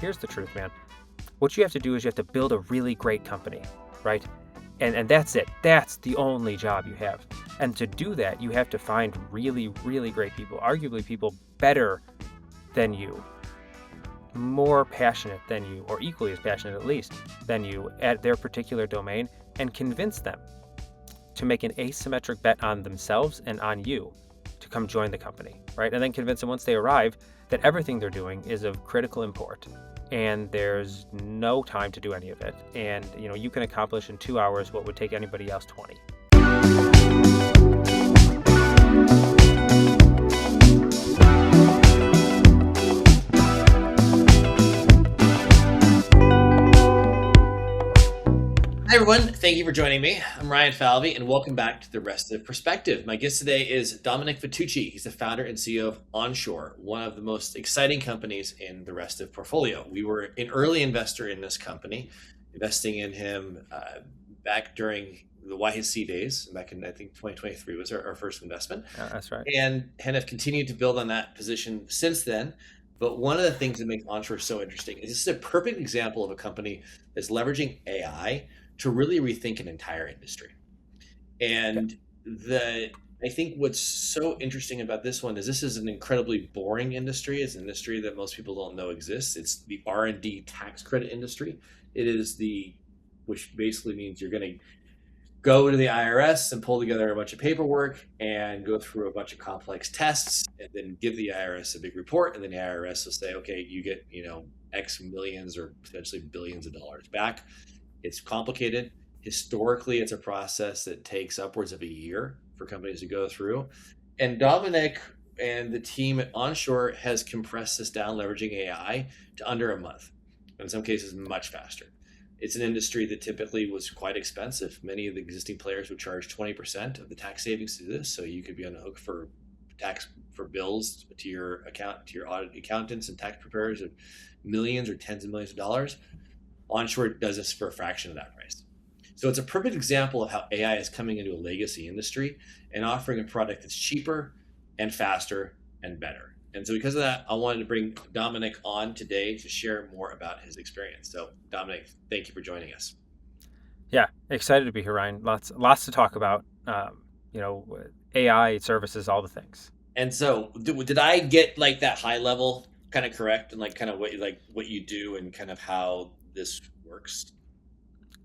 here's the truth, man. What you have to do is you have to build a really great company, right? And that's it. That's the only job you have. And to do that, you have to find really, really great people, arguably people better than you, more passionate than you, or equally as passionate at least than you at their particular domain, and convince them to make an asymmetric bet on themselves and on you to come join the company, right? And then convince them once they arrive that everything they're doing is of critical import and there's no time to do any of it. And you can accomplish in 2 hours what would take anybody else 20. Hi everyone, thank you for joining me. I'm Ryan Falvey and welcome back to the Restive Perspective. My guest today is Dominic Vitucci. He's the founder and CEO of Onshore, one of the most exciting companies in the Restive portfolio. We were an early investor in this company, investing in him back during the YC days, back in I think 2023 was our first investment. That's right. And have continued to build on that position since then. But one of the things that makes Onshore so interesting is this is a perfect example of a company that's leveraging AI to really rethink an entire industry. And I think what's so interesting about this one is this is an incredibly boring industry. It's an industry that most people don't know exists. It's the R&D tax credit industry. It is which basically means you're going to go to the IRS and pull together a bunch of paperwork and go through a bunch of complex tests and then give the IRS a big report. And then the IRS will say, okay, you get, X millions or potentially billions of dollars back. It's complicated. Historically, it's a process that takes upwards of a year for companies to go through. And Dominic and the team at Onshore has compressed this down, leveraging AI to under a month. In some cases, much faster. It's an industry that typically was quite expensive. Many of the existing players would charge 20% of the tax savings to this. So you could be on the hook for bills to your audit accountants and tax preparers of millions or tens of millions of dollars. Onshore does this for a fraction of that price. So it's a perfect example of how AI is coming into a legacy industry and offering a product that's cheaper and faster and better. And so because of that, I wanted to bring Dominic on today to share more about his experience. So Dominic, thank you for joining us. Yeah, excited to be here, Ryan. Lots to talk about. AI services, all the things. And so did I get like that high level kind of correct and like kind of what you do and kind of how this works?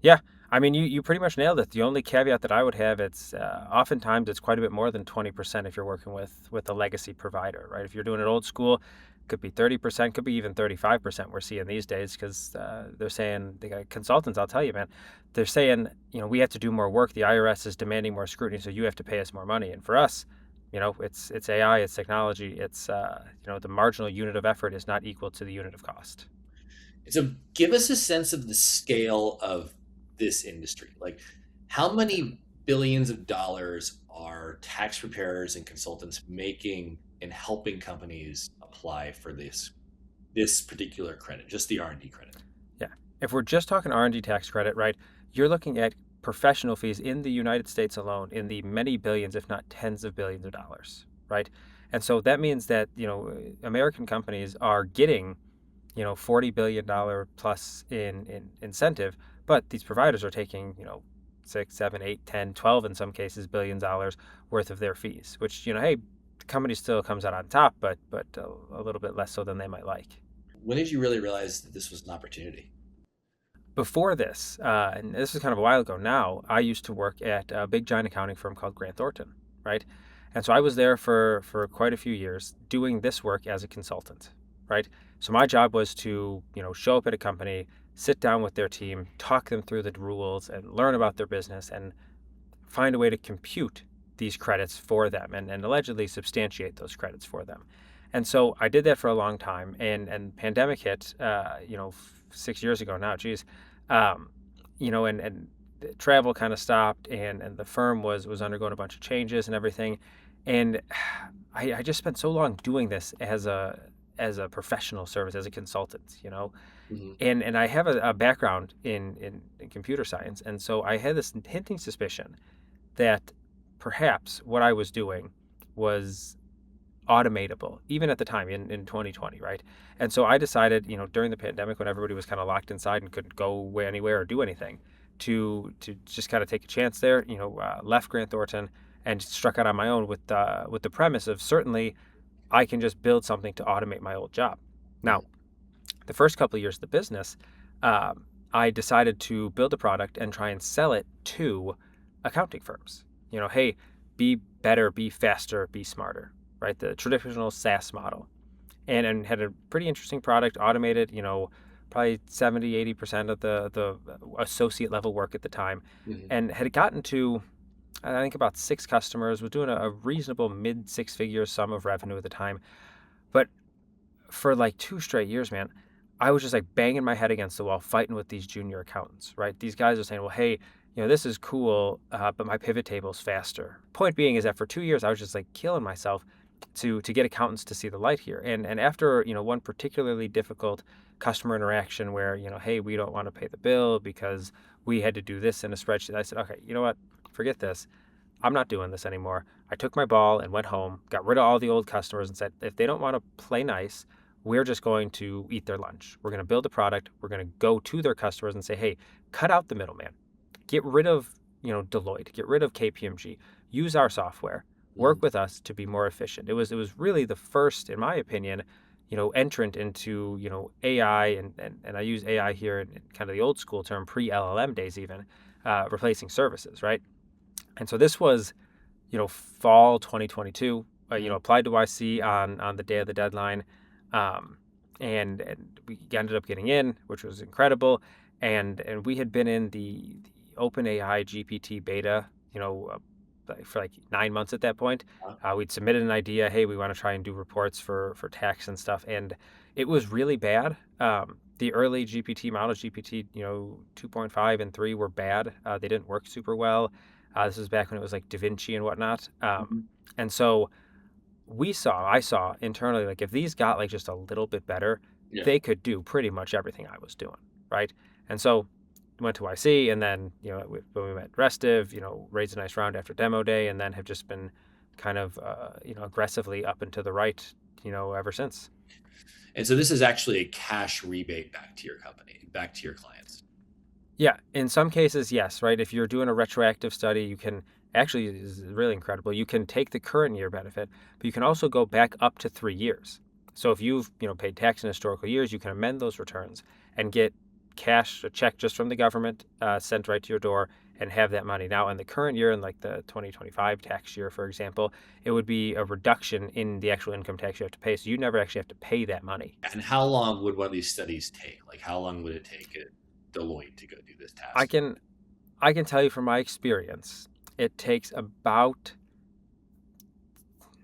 Yeah, I mean, you pretty much nailed it. The only caveat that I would have, it's oftentimes it's quite a bit more than 20% if you're working with a legacy provider, right? If you're doing it old school, it could be 30%, could be even 35% we're seeing these days because they're saying, they got consultants, I'll tell you, man, they're saying, we have to do more work. The IRS is demanding more scrutiny, so you have to pay us more money. And for us, it's AI, it's technology, it's, the marginal unit of effort is not equal to the unit of cost. So give us a sense of the scale of this industry. Like how many billions of dollars are tax preparers and consultants making in helping companies apply for this particular credit, just the R&D credit? Yeah. If we're just talking R&D tax credit, right, you're looking at professional fees in the United States alone in the many billions, if not tens of billions of dollars, right? And so that means that, American companies are getting $40 billion plus in incentive, but these providers are taking, 6, 7, 8, 10, 12 in some cases billions of dollars worth of their fees, which, hey, the company still comes out on top, but a little bit less so than they might like. When did you really realize that this was an opportunity? Before this, and this is kind of a while ago now, I used to work at a big giant accounting firm called Grant Thornton, right? And so I was there for quite a few years doing this work as a consultant, right? So my job was to, show up at a company, sit down with their team, talk them through the rules and learn about their business and find a way to compute these credits for them and allegedly substantiate those credits for them. And so I did that for a long time and pandemic hit, 6 years ago now, geez, and travel kind of stopped and the firm was undergoing a bunch of changes and everything. And I just spent so long doing this as a professional service, as a consultant, Mm-hmm. and I have a background in computer science. And so I had this hinting suspicion that perhaps what I was doing was automatable, even at the time in 2020, right? And so I decided, during the pandemic when everybody was kind of locked inside and couldn't go away anywhere or do anything, to just kind of take a chance there. Left Grant Thornton and struck out on my own with the premise of certainly I can just build something to automate my old job. Now, Mhm. the first couple of years of the business, I decided to build a product and try and sell it to accounting firms. Hey, be better, be faster, be smarter, right? The traditional SaaS model. And had a pretty interesting product, automated, probably 70, 80% of the associate level work at the time. Mhm. And had gotten to, I think, about six customers, was doing a reasonable mid six figure sum of revenue at the time. But for like 2 straight years, man, I was just like banging my head against the wall, fighting with these junior accountants, right? These guys are saying, well, hey, this is cool, but my pivot table's faster. Point being is that for 2 years, I was just like killing myself to get accountants to see the light here. And after, one particularly difficult customer interaction where, hey, we don't want to pay the bill because we had to do this in a spreadsheet, I said, okay, you know what? Forget this. I'm not doing this anymore. I took my ball and went home, got rid of all the old customers, and said, if they don't want to play nice, we're just going to eat their lunch. We're going to build a product. We're going to go to their customers and say, hey, cut out the middleman. Get rid of, Deloitte. Get rid of KPMG. Use our software. Work Mhm. with us to be more efficient. It was really the first, in my opinion, entrant into, AI, and I use AI here in kind of the old school term, pre LLM days even, replacing services, right? And so this was, fall 2022. Mhm. Applied to YC on the day of the deadline, um, and we ended up getting in, which was incredible. And we had been in the OpenAI GPT beta, for like 9 months at that point. Uh, We'd submitted an idea. Hey, we want to try and do reports for tax and stuff, and it was really bad. The early GPT models, GPT 2.5 and 3 were bad. They didn't work super well. This was back when it was like Da Vinci and whatnot. Mhm. And so I saw internally, like if these got like just a little bit better, Yeah. they could do pretty much everything I was doing, right? And so went to YC, and then when we met Restive, raised a nice round after demo day, and then have just been kind of aggressively up and to the right, ever since. And so this is actually a cash rebate back to your company, back to your clients. Yeah, in some cases, yes, right? If you're doing a retroactive study, you can actually, is really incredible. You can take the current year benefit, but you can also go back up to 3 years. So if you've, paid tax in historical years, you can amend those returns and get cash, a check just from the government, sent right to your door, and have that money. Now, in the current year, in like the 2025 tax year, for example, it would be a reduction in the actual income tax you have to pay. So you never actually have to pay that money. And how long would one of these studies take? Like, how long would it take at Deloitte to go do this I task? can I can tell you from my experience, it takes about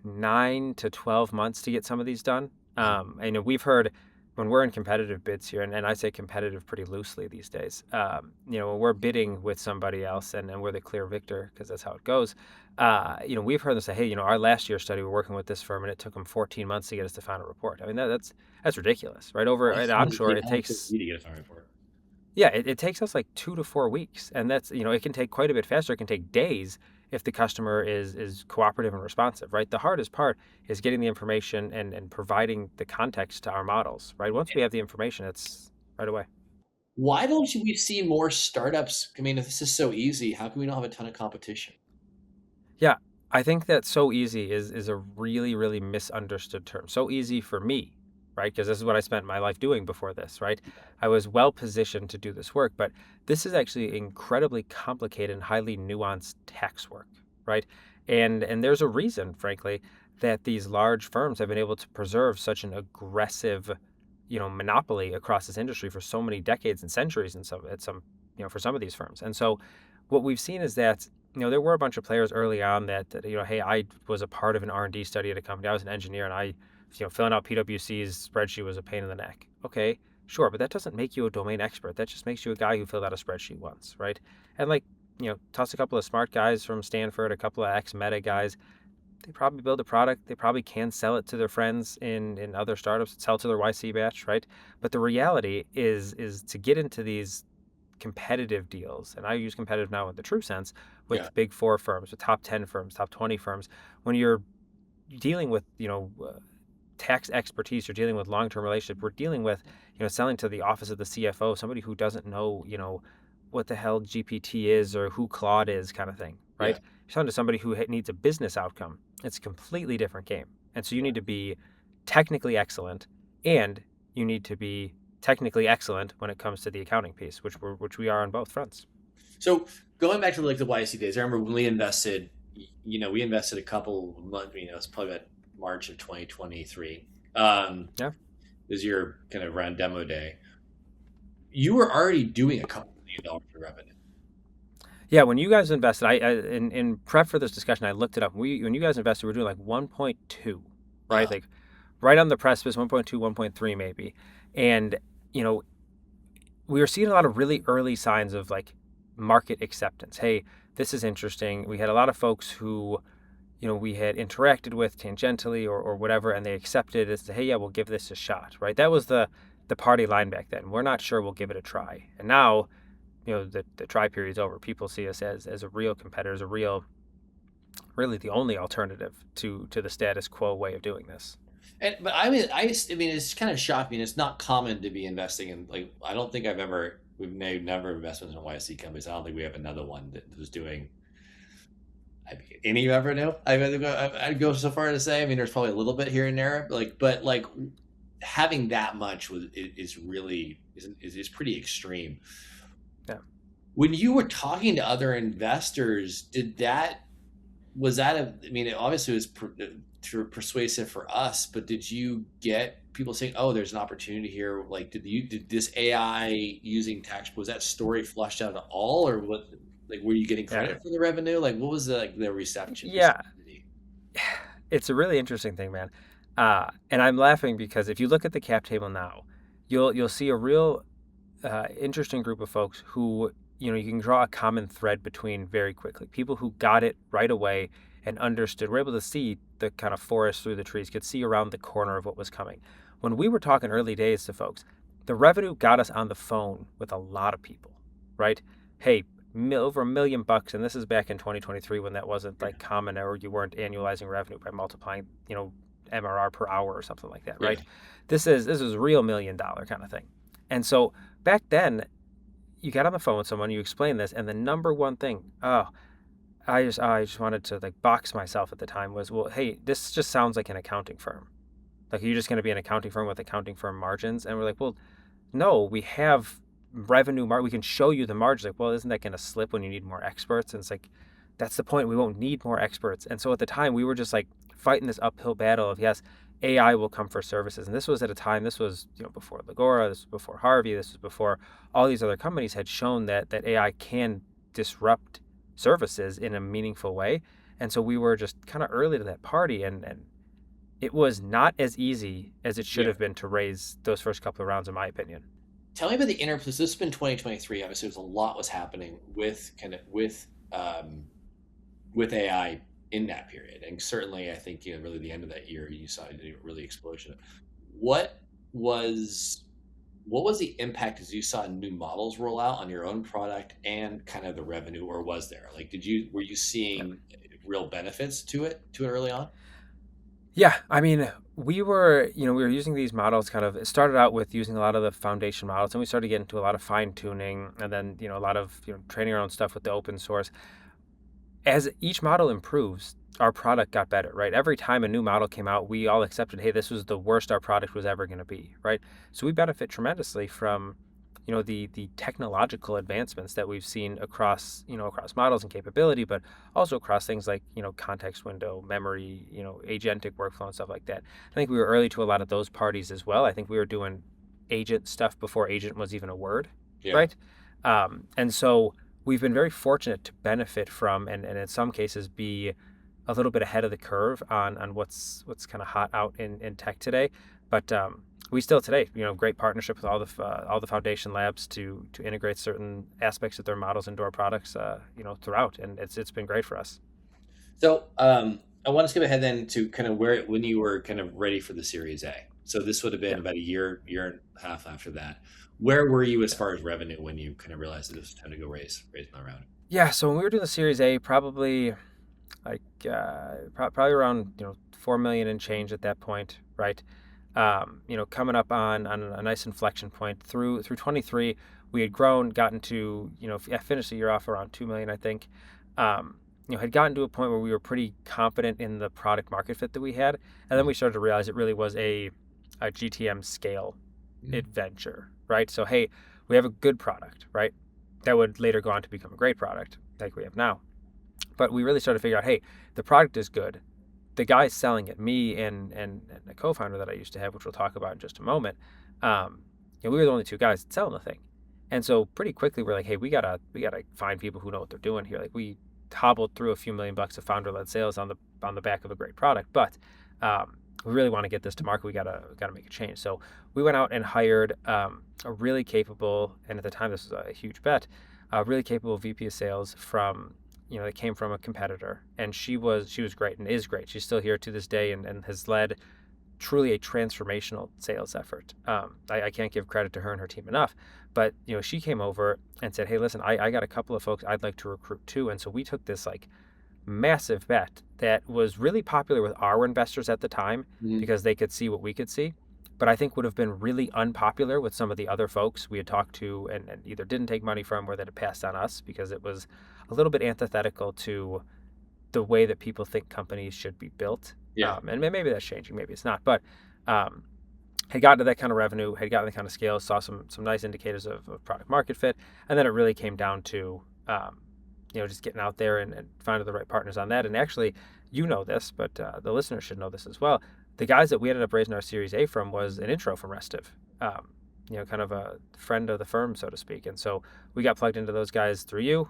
9 to 12 months to get some of these done. Uh, We've heard when we're in competitive bids here, and I say competitive pretty loosely these days. When we're bidding with somebody else, and we're the clear victor because that's how it goes. We've heard them say, "Hey, our last year study, we're working with this firm, and it took them 14 months to get us the final report." I mean, that's ridiculous, right? Over at onshore, it how long does it take takes you to get a final report? yeah, it takes us like 2 to 4 weeks, and that's it can take quite a bit faster. It can take days if the customer is cooperative and responsive, right? The hardest part is getting the information and providing the context to our models, right? Once we have the information, it's right away. Why don't we see more startups? I mean, if this is so easy, how can we not have a ton of competition? Yeah, I think that so easy is a really, really misunderstood term. So easy for me, right? Because this is what I spent my life doing before this, right? I was well positioned to do this work, but this is actually incredibly complicated and highly nuanced tax work, right? And there's a reason, frankly, that these large firms have been able to preserve such an aggressive, monopoly across this industry for so many decades and centuries, and some, for some of these firms. And so what we've seen is that there were a bunch of players early on that hey, I was a part of an R&D study at a company. I was an engineer, and filling out PwC's spreadsheet was a pain in the neck. Okay, sure, but that doesn't make you a domain expert. That just makes you a guy who filled out a spreadsheet once, right? And like, toss a couple of smart guys from Stanford, a couple of ex-Meta guys. They probably build a product. They probably can sell it to their friends in other startups, sell to their YC batch, right? But the reality is to get into these competitive deals, and I use competitive now in the true sense, Yeah. with big four firms, with top 10 firms, top 20 firms, when you're dealing with tax expertise, you're dealing with long-term relationships. We're dealing with selling to the office of the CFO, somebody who doesn't know what the hell GPT is or who Claude is, kind of thing, Yeah. right? You're selling to somebody who needs a business outcome. It's a completely different game, and so you need to be technically excellent, and you need to be technically excellent when it comes to the accounting piece, which we are on both fronts. So going back to like the YC days, I remember when we invested. We invested a couple months. It's probably about March of 2023. Yeah. Is your kind of around demo day. You were already doing a couple $1 million in revenue. Yeah, when you guys invested, in prep for this discussion, I looked it up. When you guys invested, we were doing like 1.2, right? Uh, Like right on the precipice, 1.2, 1.3 maybe. And, you know, we were seeing a lot of really early signs of like market acceptance. Hey, this is interesting. We had a lot of folks who, we had interacted with tangentially or whatever, and they accepted it as, hey, yeah, we'll give this a shot, right? That was the party line back then. We're not sure, we'll give it a try. And now, the try period's over. People see us as a real competitor, as a real, really the only alternative to the status quo way of doing this. but I mean, it's kind of shocking. It's not common to be investing in like. I don't think we've made never investments in YC companies. I don't think we have another one that was doing. I mean, any revenue. I'd go so far to say. I mean, there's probably a little bit here and there, but like having that much is really is pretty extreme. Yeah. When you were talking to other investors, was that I mean, it obviously was persuasive for us, but did you get people saying, "Oh, there's an opportunity here"? Like, did this AI using tax, was that story flushed out at all, or what? Like, were you getting Yeah. credit for the revenue? Like, what was the reception? Yeah. It's a really interesting thing, man. And I'm laughing because if you look at the cap table now, you'll see a real interesting group of folks who you can draw a common thread between very quickly. People who got it right away and understood, were able to see the kind of forest through the trees, could see around the corner of what was coming. When we were talking early days to folks, the revenue got us on the phone with a lot of people, right? Hey, over $1 million, and this is back in 2023 when that wasn't Yeah, like common, or you weren't annualizing revenue by multiplying, MRR per hour or something like that, yeah. right? This is real $1 million kind of thing. And so back then, you got on the phone with someone, you explain this, and the number one thing, I just wanted to like box myself at the time was, well, hey, this just sounds like an accounting firm. Like, are you just going to be an accounting firm with accounting firm margins? And we're like, well, no, we have we can show you the margins. Like, well, isn't that going to slip when you need more experts? And it's like, that's the point. We won't need more experts. And so at the time, we were just like fighting this uphill battle of, yes, AI will come for services. And this was at a time, this was, before Legora, this was before Harvey, this was before all these other companies had shown that AI can disrupt services in a meaningful way. And so we were just kind of early to that party, and it was not as easy as it should Yeah. have been to raise those first couple of rounds, in my opinion. Tell me about the interplay. This has been 2023. Obviously, there's a lot was happening with AI in that period, and certainly, I think really the end of that year, you saw a really explosion. What was what was the impact as you saw new models roll out on your own product and kind of the revenue, or was there like were you Yeah. seeing real benefits to it early on? Yeah, I mean, we were using these models kind of, it started out with using a lot of the foundation models, and we started getting into a lot of fine tuning, and then, a lot of, training our own stuff with the open source. As each model improves, our product got better, right? Every time a new model came out, we all accepted, hey, this was the worst our product was ever going to be, right? So we benefit tremendously from, the technological advancements that we've seen across models and capability, but also across things like, context window, memory, agentic workflow and stuff like that. I think we were early to a lot of those parties as well. I think we were doing agent stuff before agent was even a word, Yeah. right? And so we've been very fortunate to benefit from, and in some cases be a little bit ahead of the curve on what's kind of hot out in tech today. But we still today, great partnership with all the foundation labs to integrate certain aspects of their models into our products, throughout, and it's been great for us. So I want to skip ahead then to kind of when you were kind of ready for the Series A. So this would have been Yeah, about year and a half after that. Where were you as yeah, far as revenue when you kind of realized that it was time to go raise my round? yeah. So when we were doing the Series A, probably like probably around 4 million and change at that point, right? Coming up on a nice inflection point through 23, we had grown, gotten to finished the year off around 2 million, I think. Had gotten to a point where we were pretty confident in the product market fit that we had, and then we started to realize it really was a GTM scale Mhm. adventure, right? So hey, we have a good product, right? That would later go on to become a great product like we have now. But we really started to figure out, hey, the product is good. The guys selling it, me and the co-founder that I used to have, which we'll talk about in just a moment, we were the only two guys selling the thing. And so pretty quickly we're like, hey, we gotta find people who know what they're doing here. Like we hobbled through a few million bucks of founder-led sales on the back of a great product, but we really want to get this to market. We gotta make a change. So we went out and hired a really capable, and at the time this was a huge bet, a really capable VP of sales from that came from a competitor, and she was great and is great. She's still here to this day and has led truly a transformational sales effort. I can't give credit to her and her team enough, but she came over and said, "Hey, listen, I got a couple of folks I'd like to recruit too." And so we took this like massive bet that was really popular with our investors at the time Mhm. because they could see what we could see, but I think would have been really unpopular with some of the other folks we had talked to and either didn't take money from or that had passed on us because it was a little bit antithetical to the way that people think companies should be built. Yeah. And maybe that's changing, maybe it's not, but um, had gotten to that kind of revenue, had gotten the kind of scale, saw some nice indicators of product market fit, and then it really came down to just getting out there and finding the right partners on that. And actually, this, but the listeners should know this as well. The guys that we ended up raising our Series A from was an intro from Restive, kind of a friend of the firm, so to speak. And so we got plugged into those guys through you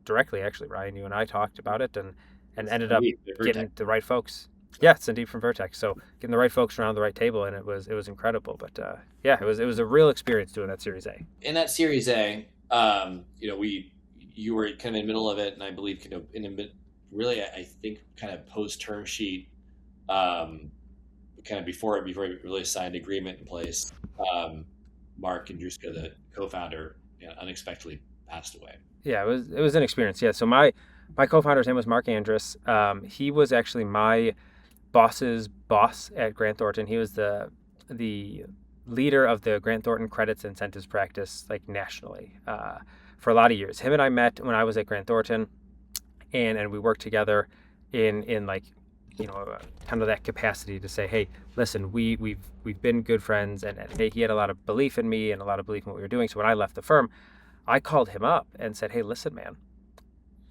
directly. Actually, Ryan, you and I talked about it and ended up Indeed, the Vertex. getting the right folks. Yeah, it's indeed from Vertex. So getting the right folks around the right table, and it was incredible. But yeah, it was a real experience doing that Series A. In that Series A, we you were kind of in the middle of it, and I believe kind of in the mid, really, I think kind of post term sheet, um, kind of before we really signed agreement in place. Um, Mark and Druska, the co-founder, unexpectedly passed away. Yeah, it was an experience. Yeah, so my co-founder's name was Mark Andrus. He was actually my boss's boss at Grant Thornton. He was the leader of the Grant Thornton credits and incentives practice like nationally for a lot of years. Him and I met when I was at Grant Thornton, and we worked together in like kind of that capacity to say, hey, listen, we've been good friends, and hey, he had a lot of belief in me and a lot of belief in what we were doing. So when I left the firm, I called him up and said, hey, listen, man,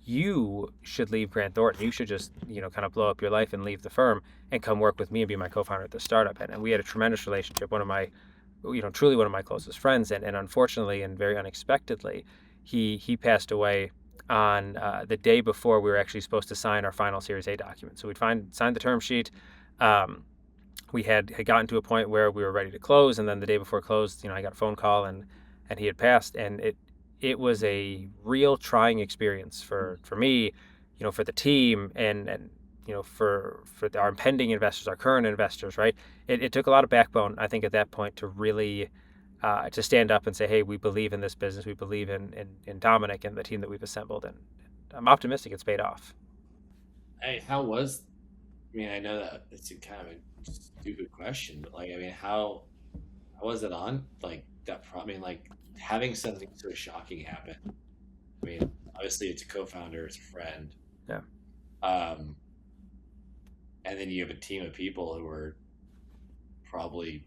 you should leave Grant Thornton. You should just, kind of blow up your life and leave the firm and come work with me and be my co-founder at the startup. And we had a tremendous relationship. One of my, truly one of my closest friends. And unfortunately and very unexpectedly, he passed away on the day before we were actually supposed to sign our final Series A document. So we'd signed the term sheet. We had gotten to a point where we were ready to close, and then the day before close, I got a phone call and he had passed, and it was a real trying experience for me, for the team, and for our impending investors, our current investors, right? It took a lot of backbone, I think, at that point to really to stand up and say, hey, we believe in this business, we believe in Dominic and the team that we've assembled, and I'm optimistic it's paid off. Hey, how was? I mean, I know that it's kind of a stupid question, but like, I mean, how was it on like that? I mean, like having something so shocking happen. I mean, obviously, it's a co-founder, it's a friend, Yeah. um, and then you have a team of people who are probably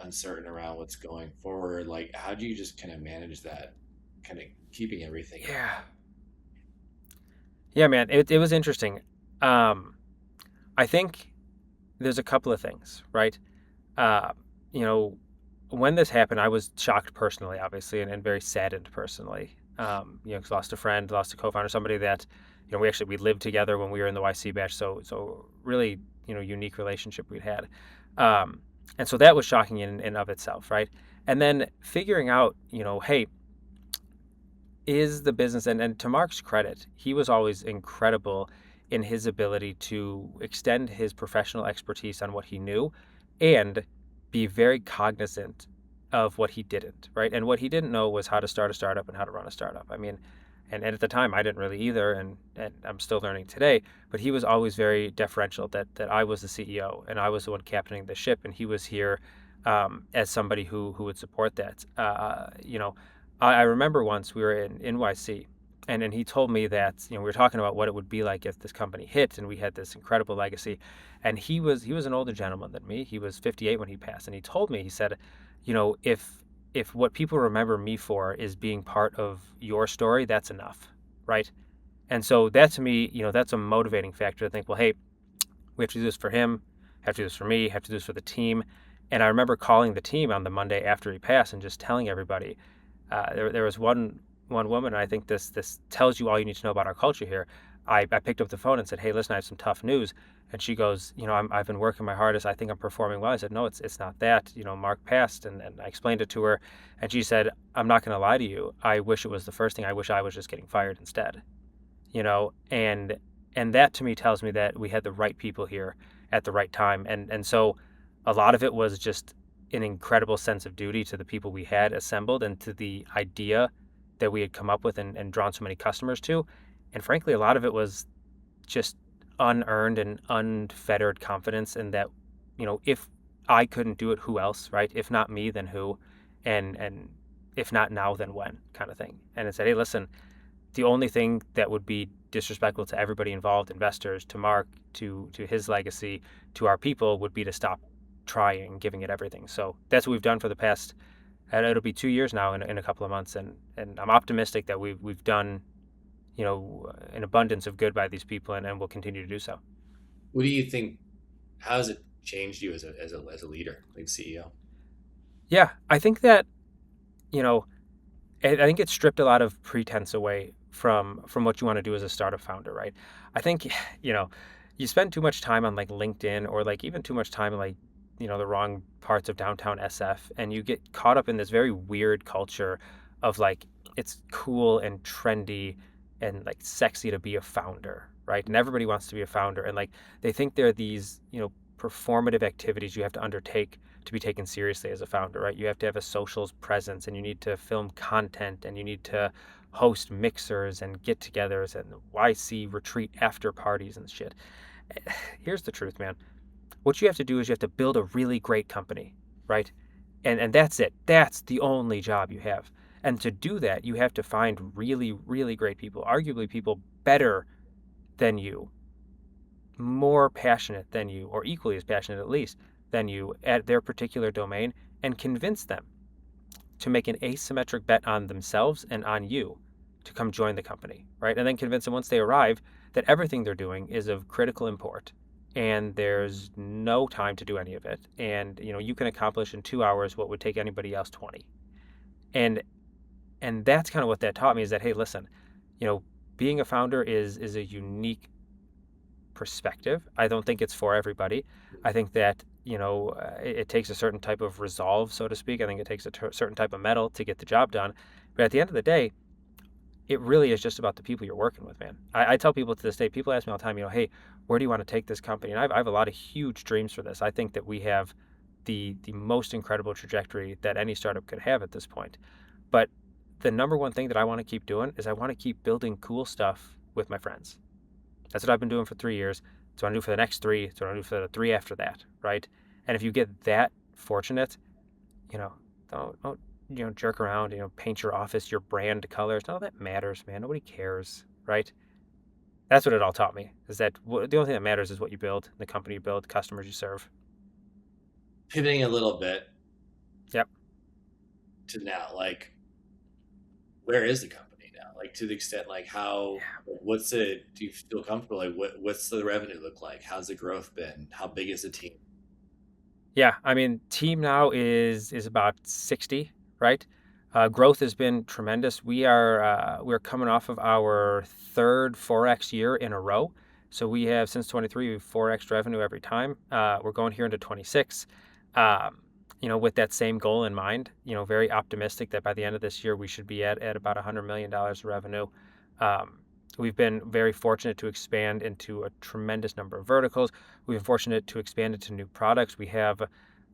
uncertain around what's going forward. Like, how do you just kind of manage that, kind of keeping everything in? Yeah. Yeah, man, it was interesting. Um, I think there's a couple of things, right? Uh, you know, when this happened, I was shocked personally, obviously, and very saddened personally. 'Cause lost a friend, lost a co-founder, somebody that, we lived together when we were in the YC batch, so really, unique relationship we'd had. Um, and so that was shocking in of itself, right? And then figuring out, hey, is the business, and to Mark's credit, he was always incredible in his ability to extend his professional expertise on what he knew and be very cognizant of what he didn't, right? And what he didn't know was how to start a startup and how to run a startup. I mean, And at the time, I didn't really either, and I'm still learning today. But he was always very deferential that I was the CEO and I was the one captaining the ship, and he was here as somebody who would support that. I remember once we were in NYC, and he told me that we were talking about what it would be like if this company hit, and we had this incredible legacy. And he was an older gentleman than me. He was 58 when he passed, and he told me, he said, if what people remember me for is being part of your story, that's enough, right? And so that to me, that's a motivating factor to think, well, hey, we have to do this for him, have to do this for me, have to do this for the team. And I remember calling the team on the Monday after he passed and just telling everybody. There was one woman, and I think this tells you all you need to know about our culture here. I picked up the phone and said, "Hey, listen, I have some tough news." And she goes, I've been working my hardest. I think I'm performing well. I said, "No, it's not that. Mark passed," and I explained it to her, and she said, "I'm not going to lie to you. I wish it was the first thing. I wish I was just getting fired instead." And that to me tells me that we had the right people here at the right time. And so a lot of it was just an incredible sense of duty to the people we had assembled and to the idea that we had come up with and drawn so many customers to. And frankly, a lot of it was just unearned and unfettered confidence in that, if I couldn't do it, who else, right? If not me, then who? And if not now, then when, kind of thing. And it said, hey, listen, the only thing that would be disrespectful to everybody involved, investors, to Mark, to his legacy, to our people, would be to stop trying, giving it everything. So that's what we've done for the past. And it'll be 2 years now in a couple of months, and I'm optimistic that we've done an abundance of good by these people, and we'll continue to do so. What do you think? How has it changed you as a leader, like CEO? Yeah, I think that you know I think it stripped a lot of pretense away from what you want to do as a startup founder, right? I think you know you spend too much time on like LinkedIn, or like even too much time in like the wrong parts of downtown SF, and you get caught up in this very weird culture of like it's cool and trendy and like sexy to be a founder, right? And everybody wants to be a founder, and like they think there are these performative activities you have to undertake to be taken seriously as a founder, right? You have to have a socials presence, and you need to film content, and you need to host mixers and get-togethers and YC retreat after parties and shit. Here's the truth, man. What you have to do is you have to build a really great company, right? And that's it. That's the only job you have. And to do that, you have to find really, really great people, arguably people better than you, more passionate than you, or equally as passionate at least than you at their particular domain, and convince them to make an asymmetric bet on themselves and on you to come join the company, right? And then convince them once they arrive that everything they're doing is of critical import, and there's no time to do any of it. And you can accomplish in 2 hours what would take anybody else 20. And that's kind of what that taught me, is that hey, listen, being a founder is a unique perspective. I don't think it's for everybody. I think that it takes a certain type of resolve, so to speak. I think it takes a certain type of metal to get the job done. But at the end of the day, it really is just about the people you're working with, man. I tell people to this day, people ask me all the time, hey, where do you want to take this company? And I have a lot of huge dreams for this. I think that we have the most incredible trajectory that any startup could have at this point. But the number one thing that I want to keep doing is I want to keep building cool stuff with my friends. That's what I've been doing for 3 years. That's what I do for the next three. That's what I do for the three after that, right? And if you get that fortunate, you know, don't jerk around. Paint your office your brand colors. None of that matters, man. Nobody cares, right? That's what it all taught me. Is that the only thing that matters is what you build, the company you build, customers you serve. Pivoting a little bit Yep. to now, like, where is the company now? Like, to the extent, like, how, Yeah. what's it? Do you feel comfortable? Like, what's the revenue look like? How's the growth been? How big is the team? Yeah, I mean, team now is about 60, right? Growth has been tremendous. We're coming off of our third 4x year in a row. So we have since 23, we've 4x revenue every time. We're going here into 26, um, with that same goal in mind. Very optimistic that by the end of this year we should be at about $100 million of revenue. Um, we've been very fortunate to expand into a tremendous number of verticals. We've been fortunate to expand into new products. We have,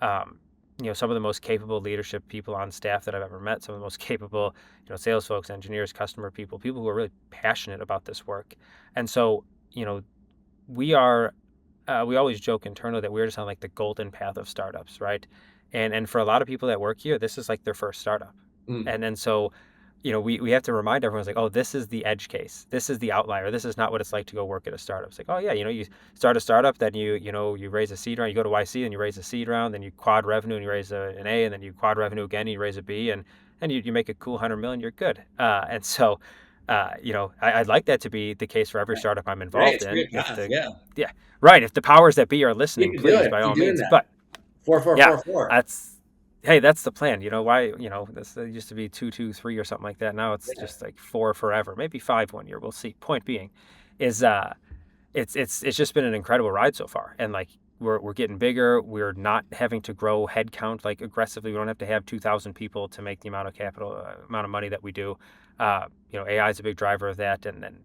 um, some of the most capable leadership people on staff that I've ever met, some of the most capable, sales folks, engineers, customer people, people who are really passionate about this work. And so, you know, we are, we always joke internally that we're just on like the golden path of startups, right? And for a lot of people that work here, this is like their first startup. Mm. And so, we have to remind everyone, like, oh, this is the edge case. This is the outlier. This is not what it's like to go work at a startup. It's like, oh yeah, you start a startup, then you raise a seed round, you go to YC, and you raise a seed round, then you quad revenue and you raise an A, and then you quad revenue again, and you raise a B, and you make a cool 100 million, you're good. And so, I'd like that to be the case for every Yeah. startup I'm Great. involved It's a in. great path. Yeah. Yeah, right. If the powers that be are listening, Keep doing please, it. by all Keep doing means. that. But Four, four, yeah, four, four. that's hey, that's the plan. Why? This used to be 2-2-3 or something like that. Now it's Yeah. just like four forever. Maybe five one year. We'll see. Point being, is it's just been an incredible ride so far, and like we're getting bigger. We're not having to grow headcount like aggressively. We don't have to have 2,000 people to make the amount of capital, amount of money that we do. AI is a big driver of that, and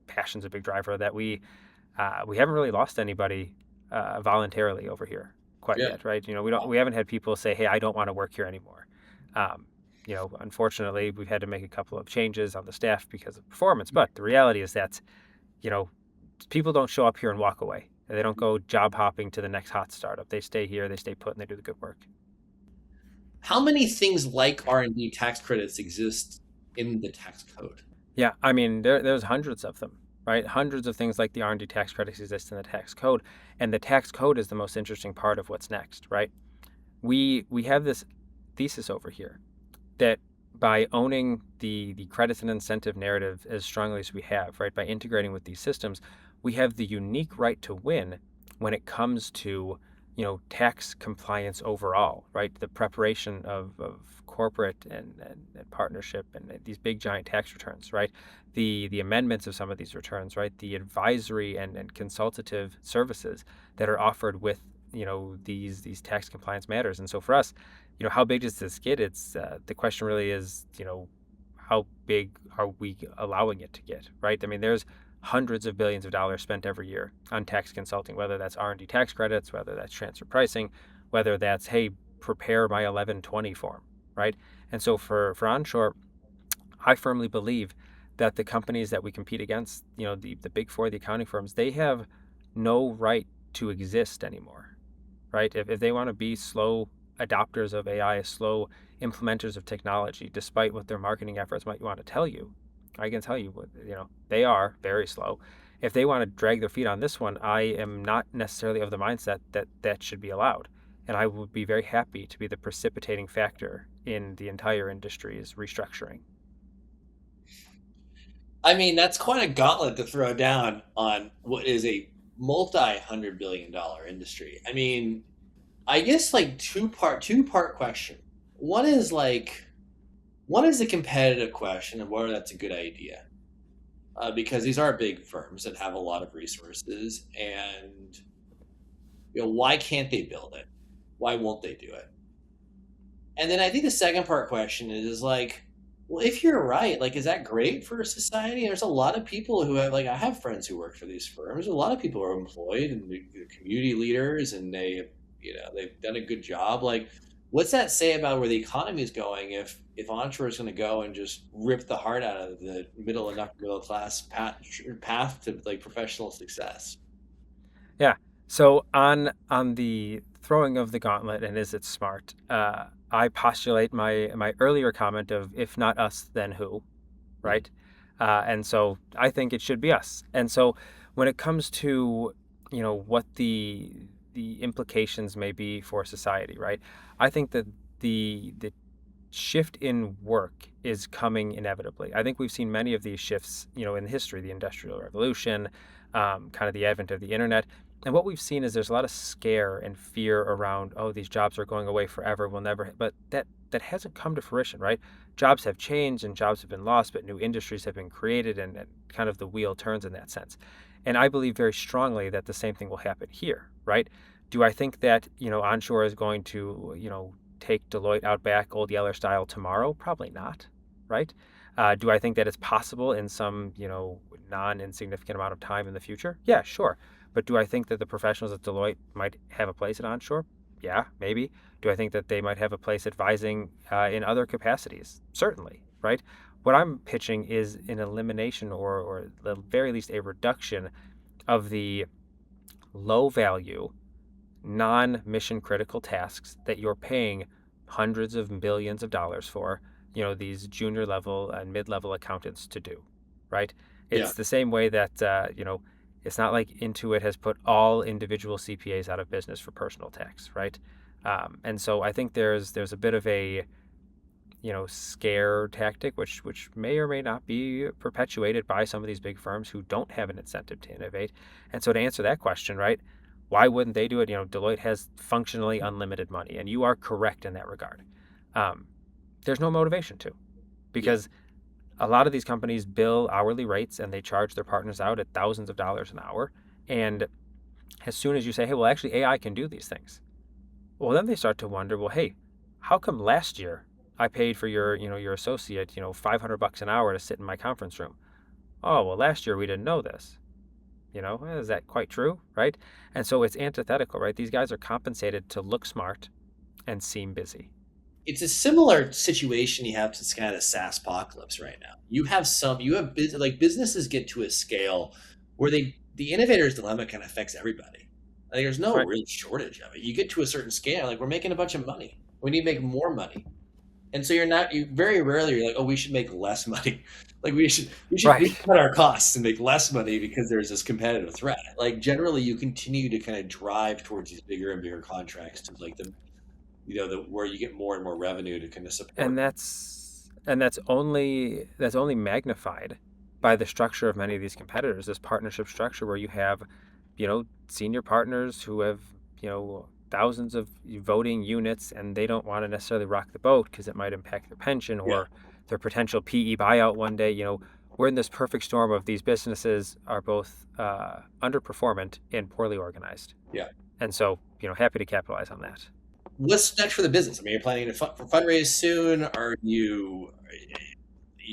passion's a big driver of that. We haven't really lost anybody voluntarily over here quite Yeah. yet, right? We haven't had people say, "Hey, I don't want to work here anymore." Um, Unfortunately, we've had to make a couple of changes on the staff because of performance. But the reality is that you know people don't show up here and walk away. They don't go job hopping to the next hot startup. They stay here, they stay put, and they do the good work. How many things like R&D tax credits exist in the tax code? Yeah, I mean, there's hundreds of them, right? Hundreds of things like the R&D tax credits exist in the tax code, and the tax code is the most interesting part of what's next, right? We have this thesis over here that by owning the credits and incentive narrative as strongly as we have, right, by integrating with these systems, we have the unique right to win when it comes to tax compliance overall, right? The preparation of corporate and partnership and these big giant tax returns, right? The amendments of some of these returns, right? The advisory and consultative services that are offered with these tax compliance matters. And so for us, how big does this get? It's the question really is, how big are we allowing it to get, right? I mean, there's hundreds of billions of dollars spent every year on tax consulting, whether that's R&D tax credits, whether that's transfer pricing, whether that's, hey, prepare my 1120 form, right? And so for onshore, I firmly believe that the companies that we compete against, the big four, the accounting firms, they have no right to exist anymore, right? If they want to be slow adopters of AI, slow implementers of technology, despite what their marketing efforts might want to tell you, I can tell you, they are very slow. If they want to drag their feet on this one, I am not necessarily of the mindset that that should be allowed. And I would be very happy to be the precipitating factor in the entire industry's restructuring. I mean, that's quite a gauntlet to throw down on what is a multi-hundred-billion-dollar industry. I mean, I guess like two part question. One is like, one is a competitive question of whether that's a good idea, because these are big firms that have a lot of resources, and why can't they build it? Why won't they do it? And then I think the second part question is like, well, if you're right, like, is that great for society? There's a lot of people who have, like, I have friends who work for these firms. A lot of people are employed and they're community leaders, and they've done a good job. Like, what's that say about where the economy is going if onshore is going to go and just rip the heart out of the middle class path to like professional success? Yeah. So on the throwing of the gauntlet and is it smart? I postulate my earlier comment of if not us, then who, Mm. right? And so I think it should be us. And so when it comes to what the implications may be for society, right? I think that the shift in work is coming inevitably. I think we've seen many of these shifts, in history, the Industrial Revolution, kind of the advent of the internet. And what we've seen is there's a lot of scare and fear around, oh, these jobs are going away forever. We'll never, but that hasn't come to fruition, right? Jobs have changed and jobs have been lost, but new industries have been created, and kind of the wheel turns in that sense. And I believe very strongly that the same thing will happen here, right? Do I think that, onshore is going to, take Deloitte out back old Yeller style tomorrow? Probably not, right? Do I think that it's possible in some, non-insignificant amount of time in the future? Yeah, sure. But do I think that the professionals at Deloitte might have a place at onshore? Yeah, maybe. Do I think that they might have a place advising in other capacities? Certainly, right? What I'm pitching is an elimination or at the very least a reduction of the low value, non mission critical tasks that you're paying hundreds of millions of dollars for, these junior level and mid level accountants to do, right? Yeah. It's the same way that, it's not like Intuit has put all individual CPAs out of business for personal tax, right? And so I think there's a bit of a scare tactic, which may or may not be perpetuated by some of these big firms who don't have an incentive to innovate. And so to answer that question, right, why wouldn't they do it? Deloitte has functionally unlimited money, and you are correct in that regard. Um, there's no motivation to, Yeah. because a lot of these companies bill hourly rates and they charge their partners out at thousands of dollars an hour. And as soon as you say, hey, well, actually, AI can do these things, well, then they start to wonder, well, hey, how come last year I paid for your associate, $500 an hour to sit in my conference room? Oh, well, last year we didn't know this. Is that quite true, right? And so it's antithetical, right? These guys are compensated to look smart and seem busy. It's a similar situation you have to kind of SaaS apocalypse right now. Like businesses get to a scale where the innovator's dilemma kind of affects everybody. Like there's no Right. real shortage of it. You get to a certain scale, like we're making a bunch of money. We need to make more money. And so you very rarely you're like, oh, we should make less money. Like we should Right. cut our costs and make less money because there's this competitive threat. Like generally you continue to kind of drive towards these bigger and bigger contracts to like the where you get more and more revenue to kind of support. And that's only magnified by the structure of many of these competitors, this partnership structure where you have, senior partners who have, thousands of voting units, and they don't want to necessarily rock the boat because it might impact their pension Yeah, or their potential PE buyout one day. We're in this perfect storm of these businesses are both underperformant and poorly organized. yeah. And so, happy to capitalize on that. What's next for the business? I mean, you're planning to fundraise soon. Are you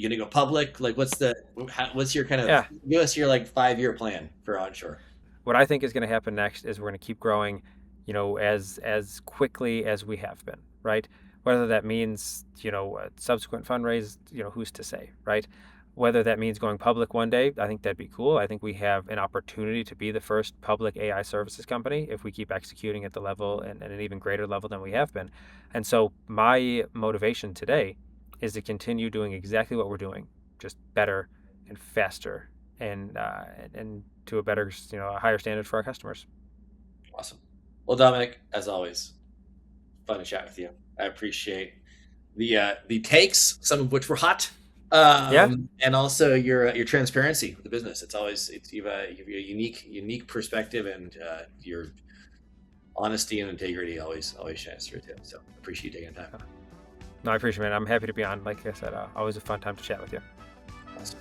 going to go public? Like, what's your kind of Yeah, give us your like 5 year plan for onshore? what I think is going to happen next is we're going to keep growing, as quickly as we have been, right? Whether that means a subsequent fundraise, who's to say, right? Whether that means going public one day, I think that'd be cool. I think we have an opportunity to be the first public AI services company if we keep executing at the level and an even greater level than we have been. And so my motivation today is to continue doing exactly what we're doing, just better and faster and to a better, a higher standard for our customers. Awesome. Well, Dominic, as always, fun to chat with you. I appreciate the takes, some of which were hot, Yeah, and also your transparency with the business. You have a unique perspective, and your honesty and integrity always shines through too. So appreciate you taking the time. no, I appreciate it, man. I'm happy to be on. Like I said, always a fun time to chat with you. Awesome.